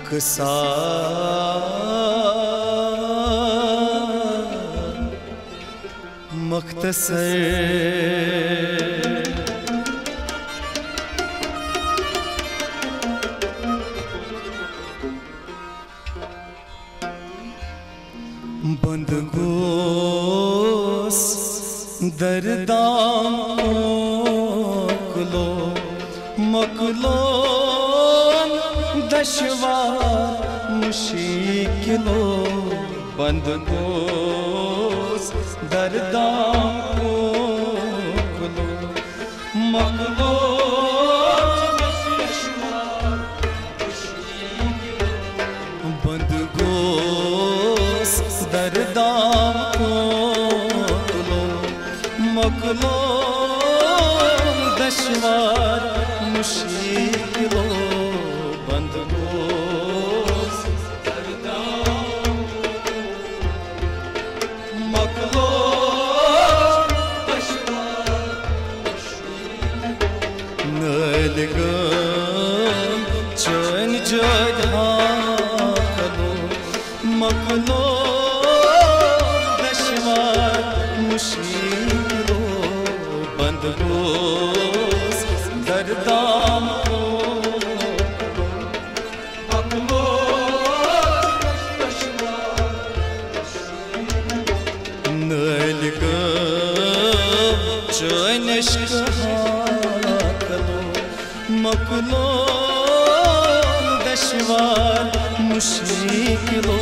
कसा मख्तसर बंद गोस दरदां कुलो मकलो दशवार मुश्किलो बंद गोस दरदां कुलो मकलो बंद गोस दरदां कुलो मकलो दशवार मुश्किलो बंद गोस दरदां मकलो दशवार नलगम चन जधा कलो मकलो दशवार मुश्किलो बंद गोस दरदां मकलो नलगम चनश कलो मकलो दशवार मुश्किलो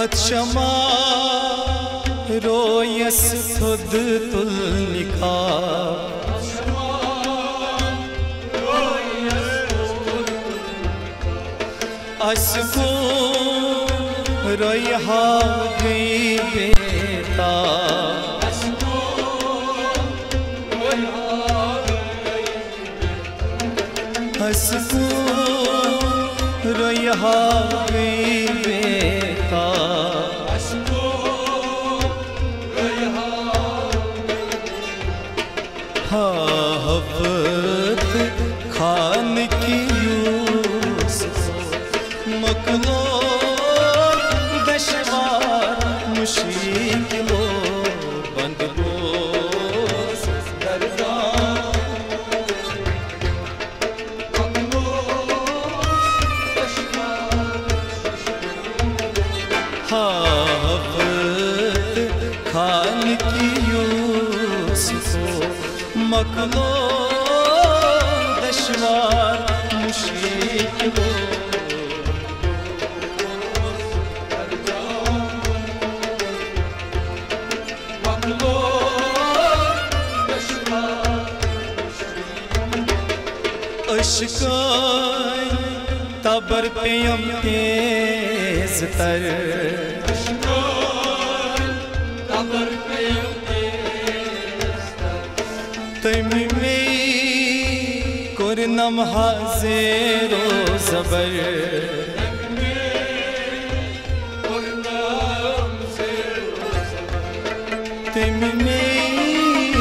अचमा रोयस खुद तुल निका असको रोयहा गई बेता असको रोयहा गई बेता हफ़त खान की यूसुफ मकलो दशवार मुश्किलो बंद गोस दरदां मकलो हफ़त खान की यूसुफ मकलो दशवार मुश्किलो मकलो अश्काय तबर पेयम तेज तर तमी में कुरनम हाज़ेरो ज़बर तमी में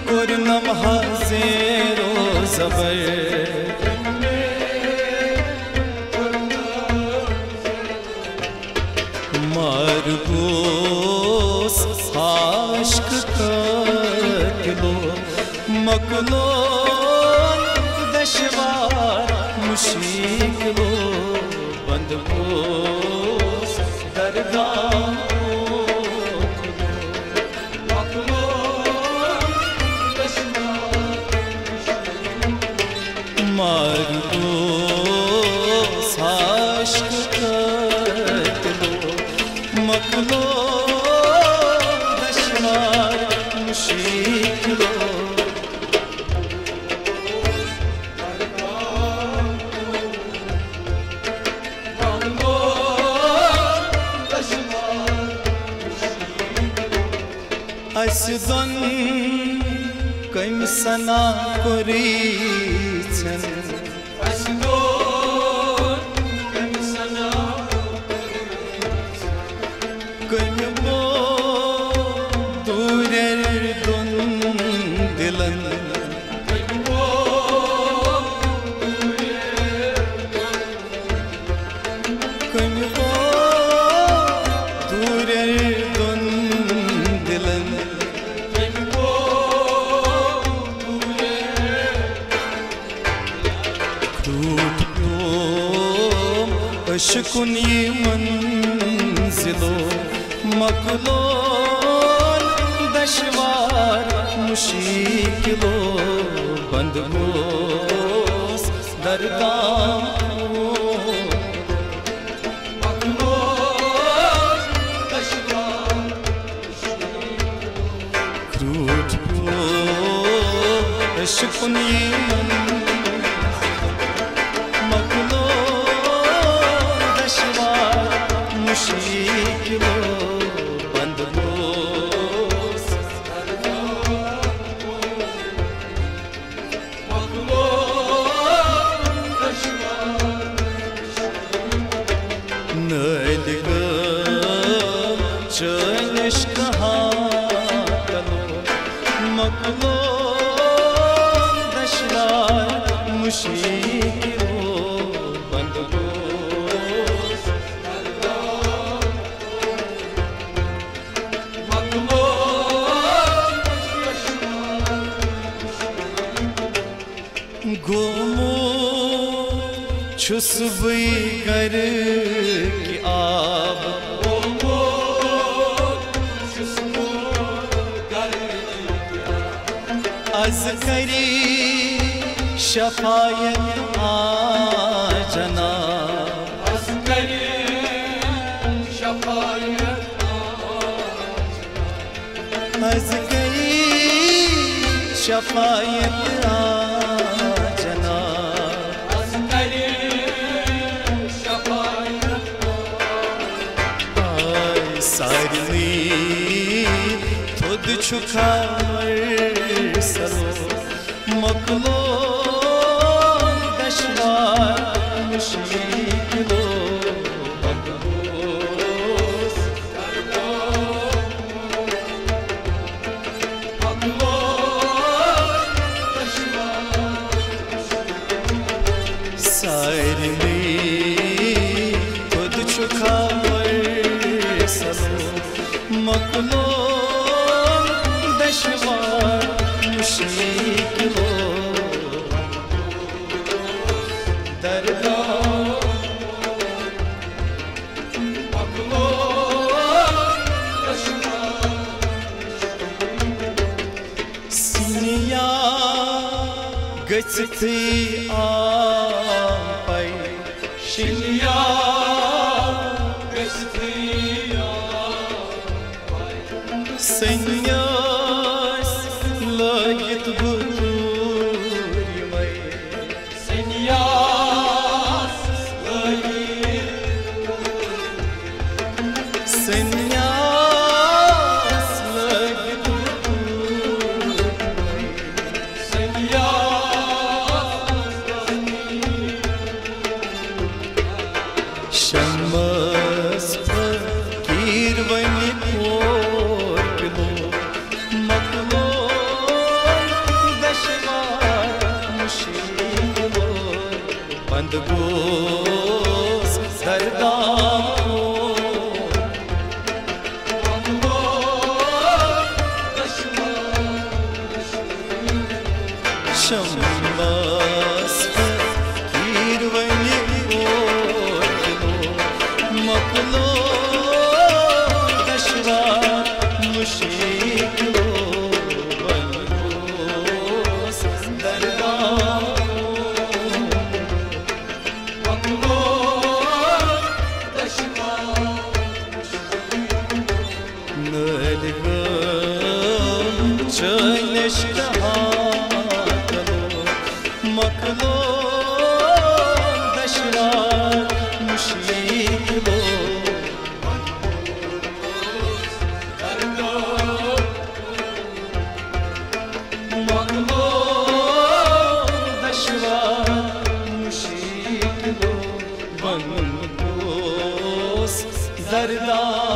कुरनम हाज़ेरो ज़बर मारगोस आश्क कलो मकलो दशवार मुश्किलो बंद गोस दरदां मकलो मारगोस आश्क कलो मकलो दशवार मुश्किलो Asdon kami sana korichen Asdon kami sana kami bo durer don dilan kami bo durer don dilan अशकुन ये मंजिलो मकलोन दशवार मुश्किलो बंद होस दरगाम मकलोन दशवार क्रूट अशकुन ये मुश्किलो बंद होस नलगा चनिश कहाँ कलो मकलो दशवार मुश्किलो बंद होस गोमो छुसबई कर की आब गोमो छुसबो कर अज करी शफायत आ जना अज करी शफायत अज करी शफायत आ सारनी थोद छुखार सलो मकलो दशवार मुश्किलो बंद होस मकलो सारनी थोद छुखार मकलो दशवार मुश्किलो दरगाह मकलो दशवार सिनिया गचती आ पाई सिनिया Senyas lagit burimai Senyas lagit Senyas lagit burimai Senyas lagit Shamas fakir vani बंद होस दरगाह शम्मास फकीर वनी मकलो दशवार मुश्किलो बंद होस दरगाह चनिश कहाँ कलो मकलो दशवार जरदा